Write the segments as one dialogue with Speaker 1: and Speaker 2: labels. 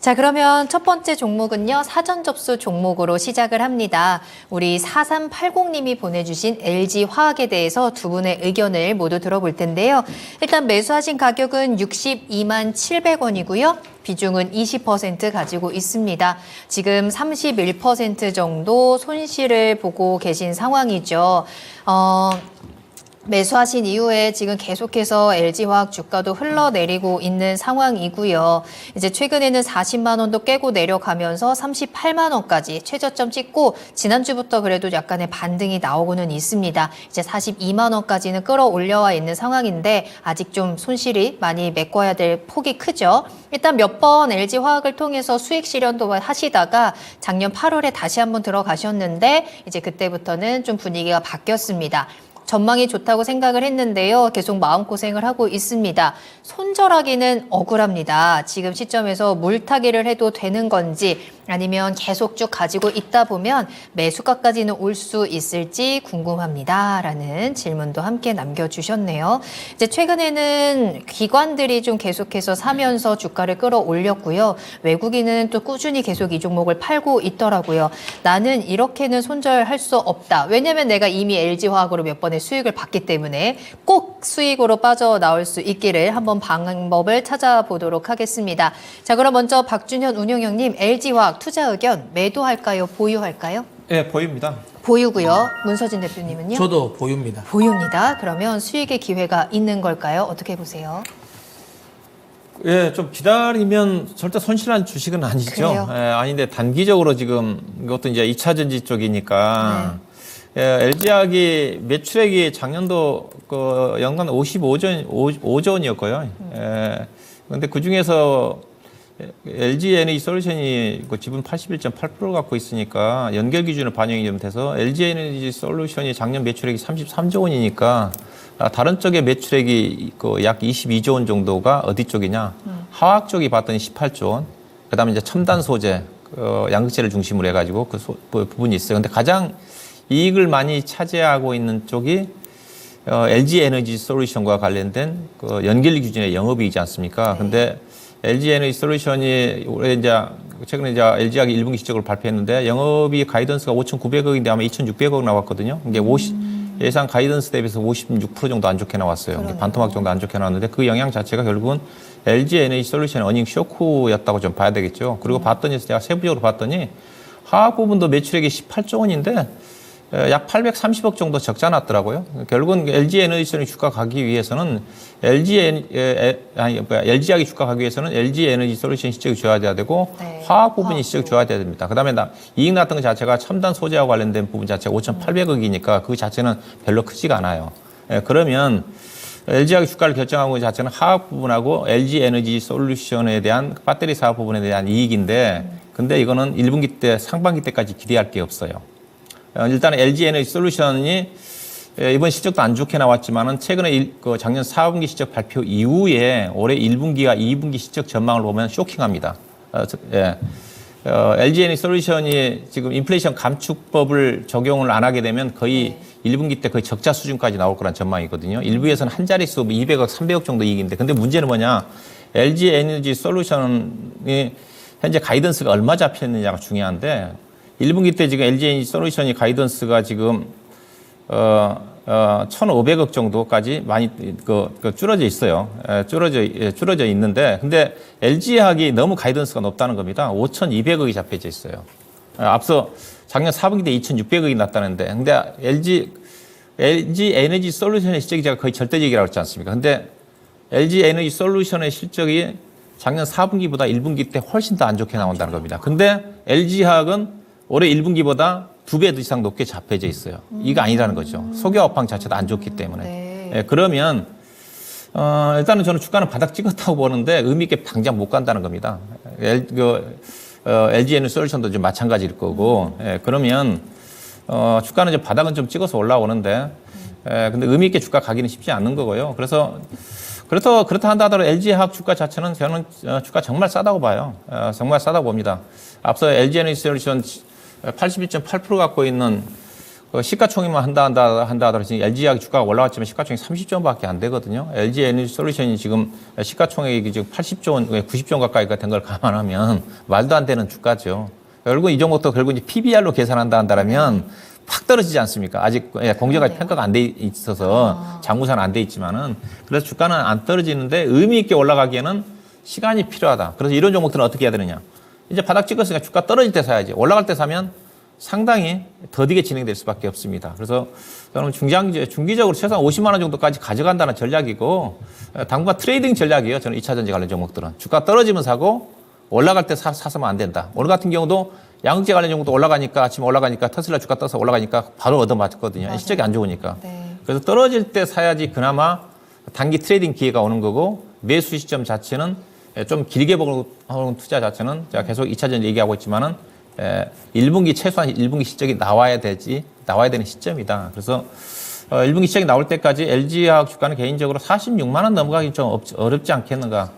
Speaker 1: 자, 그러면 첫 번째 종목은요, 사전 접수 종목으로 시작을 합니다. 우리 4380님이 보내주신 LG화학에 대해서 두 분의 의견을 모두 들어볼 텐데요. 일단 매수하신 가격은 62만 700원이고요. 비중은 20% 가지고 있습니다. 지금 31% 정도 손실을 보고 계신 상황이죠. 매수하신 이후에 지금 계속해서 LG화학 주가도 흘러내리고 있는 상황이고요. 이제 최근에는 40만 원도 깨고 내려가면서 38만 원까지 최저점 찍고 지난주부터 그래도 약간의 반등이 나오고는 있습니다. 이제 42만 원까지는 끌어올려와 있는 상황인데 아직 좀 손실이 많이 메꿔야 될 폭이 크죠. 일단 몇 번 LG화학을 통해서 수익 실현도 하시다가 작년 8월에 다시 한번 들어가셨는데 이제 그때부터는 좀 분위기가 바뀌었습니다. 전망이 좋다고 생각을 했는데요. 계속 마음고생을 하고 있습니다. 손절하기는 억울합니다. 지금 시점에서 물타기를 해도 되는 건지 아니면 계속 쭉 가지고 있다 보면 매수가까지는 올 수 있을지 궁금합니다. 라는 질문도 함께 남겨주셨네요. 이제 최근에는 기관들이 좀 계속해서 사면서 주가를 끌어올렸고요. 외국인은 또 꾸준히 계속 이 종목을 팔고 있더라고요. 나는 이렇게는 손절할 수 없다. 왜냐면 내가 이미 LG화학으로 몇 번의 수익을 받기 때문에 꼭 수익으로 빠져나올 수 있기를 한번 방법을 찾아보도록 하겠습니다. 자, 그럼 먼저 박준현 운용형님, LG화학 투자 의견 매도할까요? 보유할까요?
Speaker 2: 네, 보유입니다.
Speaker 1: 보유고요. 문서진 대표님은요?
Speaker 3: 저도 보유입니다.
Speaker 1: 보유입니다. 그러면 수익의 기회가 있는 걸까요? 어떻게 보세요?
Speaker 2: 예, 좀 기다리면 절대 손실한 주식은 아니죠.
Speaker 1: 그래요?
Speaker 2: 예, 아닌데 단기적으로 지금 이것도 이제 2차 전지 쪽이니까 예, LG화학이 매출액이 작년도 그 연간 5조 원이었고요. 예, 근데 그 중에서 LG에너지솔루션이 그 지분 81.8% 갖고 있으니까 연결 기준으로 반영이 좀 돼서 LG에너지솔루션이 작년 매출액이 33조 원이니까 다른 쪽의 매출액이 그 약 22조 원 정도가 어디 쪽이냐? 화학 쪽이 봤더니 18조 원. 그다음에 이제 첨단 소재, 양극재를 중심으로 해가지고 그 부분이 있어요. 근데 가장 이익을 많이 차지하고 있는 쪽이 LG에너지솔루션과 관련된 그 연결 기준의 영업이익이지 않습니까? 근데 LG에너지솔루션이 올해 이제 최근에 이제 LG화학이 1분기 실적을 발표했는데 영업이익 가이던스가 5,900억인데 아마 2,600억 나왔거든요. 이게 예상 가이던스 대비해서 56% 정도 안 좋게 나왔어요. 반토막 정도 안 좋게 나왔는데 그 영향 자체가 결국은 LG에너지솔루션의 어닝 쇼크였다고 좀 봐야 되겠죠. 그리고 봤더니 제가 세부적으로 봤더니 화학 부분도 매출액이 18조 원인데 약 830억 정도 적자 났더라고요. 결국은 LG에너지솔루션이 주가 가기 위해서는 LG화학이 주가 가기 위해서는 LG에너지솔루션 시적이 좋아져야 되고 화학 부분이 시적이 좋아져야 됩니다. 그다음에 이익 났던 것 자체가 첨단 소재와 관련된 부분 자체가 5,800억이니까 그 자체는 별로 크지가 않아요. 그러면 LG화학이 주가를 결정하고 자체는 화학 부분하고 LG에너지솔루션에 대한 배터리 사업 부분에 대한 이익인데 근데 이거는 1분기 때 상반기 때까지 기대할 게 없어요. 일단 LG에너지솔루션이 이번 실적도 안 좋게 나왔지만은 최근에 작년 4분기 실적 발표 이후에 올해 1분기와 2분기 실적 전망을 보면 쇼킹합니다. LG에너지솔루션이 지금 인플레이션 감축법을 적용을 안 하게 되면 거의 1분기 때 거의 적자 수준까지 나올 거란 전망이거든요. 일부에서는 한 자릿수 200억, 300억 정도 이익인데 근데 문제는 뭐냐? LG에너지솔루션이 현재 가이던스가 얼마 잡혔느냐가 중요한데 1분기 때 지금 LG에너지솔루션이 가이던스가 지금 1,500억 정도까지 많이 줄어져 있어요. 줄어져 있는데 근데 LG화학이 너무 가이던스가 높다는 겁니다. 5,200억이 잡혀져 있어요. 앞서 작년 4분기 때 2,600억이 났다는데 근데 LG에너지솔루션의 실적이 제가 거의 절대적이라고 했지 않습니까? 근데 LG에너지솔루션의 실적이 작년 4분기보다 1분기 때 훨씬 더 안 좋게 나온다는 겁니다. 근데 LG화학은 올해 1분기보다 2배 이상 높게 잡혀져 있어요. 이거 아니라는 거죠. 소개 업황 자체도 안 좋기 때문에. 그러면 일단은 저는 주가는 바닥 찍었다고 보는데 의미 있게 당장 못 간다는 겁니다. LG에너지솔루션도 좀 마찬가지일 거고. 그러면 주가는 이제 바닥은 좀 찍어서 올라오는데 근데 의미 있게 주가 가기는 쉽지 않는 거고요. 그래서 그렇다 한다 하더라도 LG화학 주가 자체는 저는 주가 정말 싸다고 봐요. 정말 싸다고 봅니다. 앞서 LG에너지솔루션 81.8% 갖고 있는 시가총액만 한다 하더라도 지금 LG화학 주가가 올라왔지만 시가총액 30조원밖에 안 되거든요. LG 에너지 솔루션이 지금 시가총액이 지금 80조 원, 90조 원 가까이가 된 걸 감안하면 말도 안 되는 주가죠. 결국 이 종목도 결국 이제 PBR로 계산한다면 팍 떨어지지 않습니까? 아직 공정하게 평가가 안 돼 있어서 장부사는 안 돼 있지만은 그래서 주가는 안 떨어지는데 의미 있게 올라가기에는 시간이 필요하다. 그래서 이런 종목들은 어떻게 해야 되느냐? 이제 바닥 찍었으니까 주가 떨어질 때 사야지. 올라갈 때 사면 상당히 더디게 진행될 수밖에 없습니다. 그래서 저는 중기적으로 최소한 50만 원 정도까지 가져간다는 전략이고 당분간 트레이딩 전략이에요. 저는 2차 전지 관련 종목들은. 주가 떨어지면 사고 올라갈 때 사서면 안 된다. 오늘 같은 경우도 양극재 관련 종목도 올라가니까 아침에 올라가니까 테슬라 주가 떠서 올라가니까 바로 얻어맞았거든요. 실적이 안 좋으니까.
Speaker 1: 네.
Speaker 2: 그래서 떨어질 때 사야지 그나마 단기 트레이딩 기회가 오는 거고 매수 시점 자체는 좀 길게 보는 투자 자체는 제가 계속 2차 전지 얘기하고 있지만은 1분기 최소한 1분기 실적이 나와야 되는 시점이다. 그래서 1분기 실적이 나올 때까지 LG화학 주가는 개인적으로 46만 원 넘어가기 좀 어렵지 않겠는가.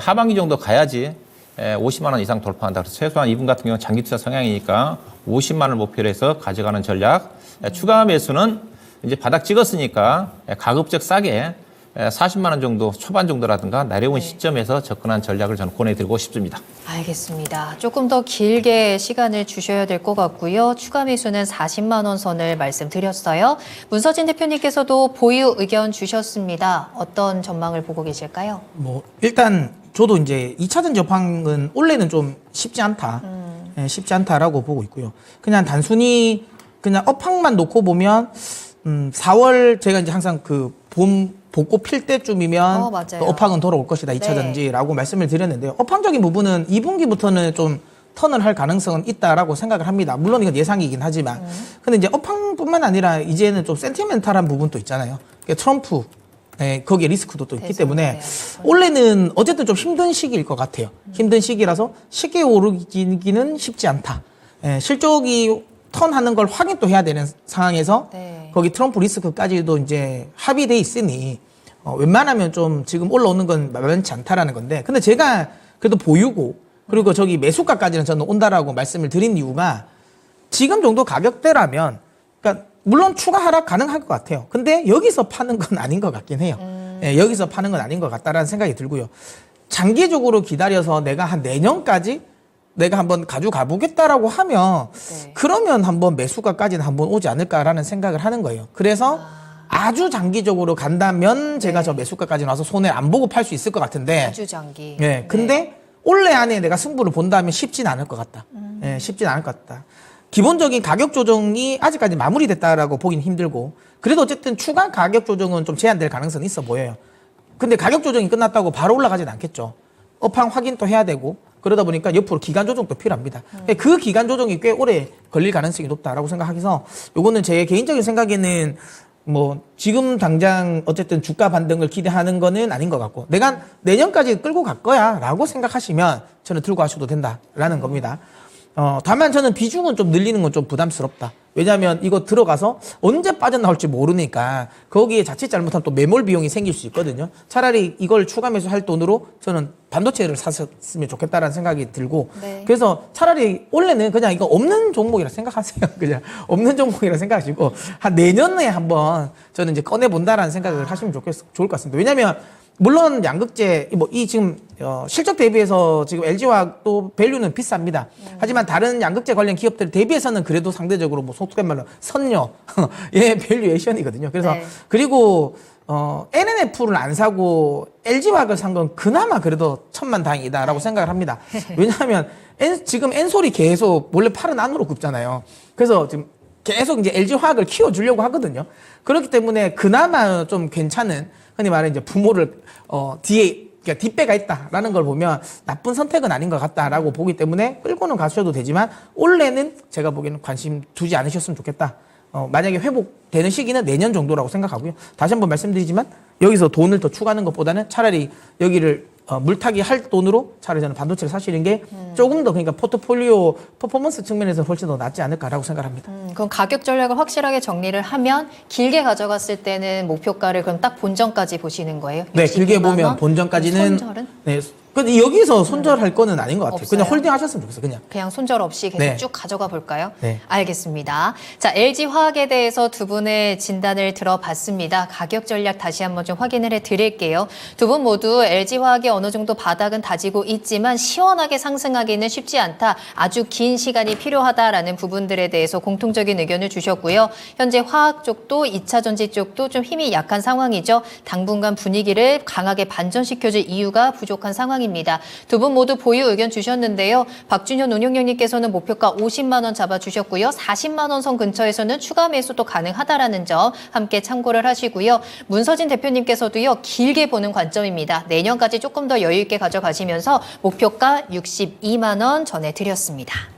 Speaker 2: 하반기 정도 가야지 50만 원 이상 돌파한다. 그래서 최소한 이분 같은 경우는 장기 투자 성향이니까 50만 원을 목표로 해서 가져가는 전략. 추가 매수는 이제 바닥 찍었으니까 가급적 싸게 40만 원 정도 초반 정도라든가 내려온 시점에서 접근한 전략을 저는 권해드리고 싶습니다.
Speaker 1: 알겠습니다. 조금 더 길게 시간을 주셔야 될 것 같고요. 추가 매수는 40만 원 선을 말씀드렸어요. 문서진 대표님께서도 보유 의견 주셨습니다. 어떤 전망을 보고 계실까요?
Speaker 3: 일단 저도 이제 2차전 접항은 원래는 좀 쉽지 않다. 쉽지 않다라고 보고 있고요. 그냥 단순히 그냥 업황만 놓고 보면 4월 제가 이제 항상 그 벚꽃 필 때쯤이면 또 업황은 돌아올 것이다. 2차 전지라고 말씀을 드렸는데요. 업황적인 부분은 2분기부터는 좀 턴을 할 가능성은 있다라고 생각을 합니다. 물론 이건 예상이긴 하지만. 근데 이제 업황뿐만 아니라 이제는 좀 센티멘탈한 부분도 있잖아요. 그러니까 트럼프 거기에 리스크도 또 있기 때문에 원래는 어쨌든 좀 힘든 시기일 것 같아요. 힘든 시기라서 쉽게 오르기는 쉽지 않다. 실적이 턴하는 걸 확인 또 해야 되는 상황에서 거기 트럼프 리스크까지도 이제 합의돼 있으니 웬만하면 좀 지금 올라오는 건 만만치 않다라는 건데, 근데 제가 그래도 보유고 그리고 저기 매수가까지는 저는 온다라고 말씀을 드린 이유가 지금 정도 가격대라면, 그러니까 물론 추가 하락 가능할 것 같아요. 근데 여기서 파는 건 아닌 것 같긴 해요. 여기서 파는 건 아닌 것 같다라는 생각이 들고요. 장기적으로 기다려서 내가 한 내년까지 내가 한번 가져가 보겠다라고 하면 그러면 한번 매수가까지는 한번 오지 않을까라는 생각을 하는 거예요. 그래서 아주 장기적으로 간다면 제가 저 매수가까지 나와서 손해 안 보고 팔 수 있을 것 같은데,
Speaker 1: 아주 장기.
Speaker 3: 근데 올해 안에 내가 승부를 본다면 쉽진 않을 것 같다. 쉽진 않을 것 같다. 기본적인 가격 조정이 아직까지 마무리됐다라고 보긴 힘들고, 그래도 어쨌든 추가 가격 조정은 좀 제한될 가능성이 있어 보여요. 근데 가격 조정이 끝났다고 바로 올라가진 않겠죠. 업황 확인도 해야 되고, 그러다 보니까 옆으로 기간 조정도 필요합니다. 그 기간 조정이 꽤 오래 걸릴 가능성이 높다라고 생각해서 요거는 제 개인적인 생각에는 지금 당장 어쨌든 주가 반등을 기대하는 거는 아닌 것 같고, 내가 내년까지 끌고 갈 거야 라고 생각하시면 저는 들고 가셔도 된다라는 겁니다. 다만 저는 비중은 좀 늘리는 건 좀 부담스럽다. 왜냐하면 이거 들어가서 언제 빠져나올지 모르니까 거기에 자칫 잘못하면 또 매몰 비용이 생길 수 있거든요. 차라리 이걸 추가 매수할 돈으로 저는 반도체를 샀으면 좋겠다라는 생각이 들고, 그래서 차라리 원래는 그냥 이거 없는 종목이라 생각하세요. 그냥 없는 종목이라 생각하시고 한 내년에 한번 저는 이제 꺼내본다라는 생각을 하시면 좋을 것 같습니다. 왜냐하면 물론 양극재 이 지금 실적 대비해서 지금 LG화학도 밸류는 비쌉니다. 하지만 다른 양극재 관련 기업들 대비해서는 그래도 상대적으로 속된 말로 선녀의 밸류에이션이거든요. 그래서 그리고 NNF를 안 사고 LG화학을 산 건 그나마 그래도 천만다행이다라고 생각을 합니다. 왜냐하면 지금 엔솔이 계속 원래 팔은 안으로 굽잖아요. 그래서 지금 계속 이제 LG화학을 키워주려고 하거든요. 그렇기 때문에 그나마 좀 괜찮은, 흔히 말해 이제 부모를 뒤에 그러니까 뒷배가 있다라는 걸 보면 나쁜 선택은 아닌 것 같다라고 보기 때문에 끌고는 가셔도 되지만 올해는 제가 보기에는 관심 두지 않으셨으면 좋겠다. 만약에 회복되는 시기는 내년 정도라고 생각하고요. 다시 한번 말씀드리지만 여기서 돈을 더 추가하는 것보다는 차라리 여기를 물타기 할 돈으로 차라리 저는 반도체를 사시는 게 조금 더, 그러니까 포트폴리오 퍼포먼스 측면에서 훨씬 더 낫지 않을까라고 생각합니다.
Speaker 1: 그럼 가격 전략을 확실하게 정리를 하면 길게 가져갔을 때는 목표가를 그럼 딱 본전까지 보시는 거예요?
Speaker 3: 네, 길게 보면 본전까지는 근데 여기서 손절할 거는 아닌 것 같아요.
Speaker 1: 없어요?
Speaker 3: 그냥 홀딩 하셨으면 좋겠어요.
Speaker 1: 그냥 손절 없이 계속
Speaker 3: 네.
Speaker 1: 쭉 가져가 볼까요?
Speaker 3: 네.
Speaker 1: 알겠습니다. 자, LG화학에 대해서 두 분의 진단을 들어봤습니다. 가격 전략 다시 한번 좀 확인을 해드릴게요. 두 분 모두 LG화학이 어느 정도 바닥은 다지고 있지만 시원하게 상승하기는 쉽지 않다. 아주 긴 시간이 필요하다라는 부분들에 대해서 공통적인 의견을 주셨고요. 현재 화학 쪽도 2차 전지 쪽도 좀 힘이 약한 상황이죠. 당분간 분위기를 강하게 반전시켜줄 이유가 부족한 상황입니다. 두 분 모두 보유 의견 주셨는데요. 박준현 운용형님께서는 목표가 50만 원 잡아주셨고요. 40만 원 선 근처에서는 추가 매수도 가능하다라는 점 함께 참고를 하시고요. 문서진 대표님께서도요. 길게 보는 관점입니다. 내년까지 조금 더 여유 있게 가져가시면서 목표가 62만 원 전해드렸습니다.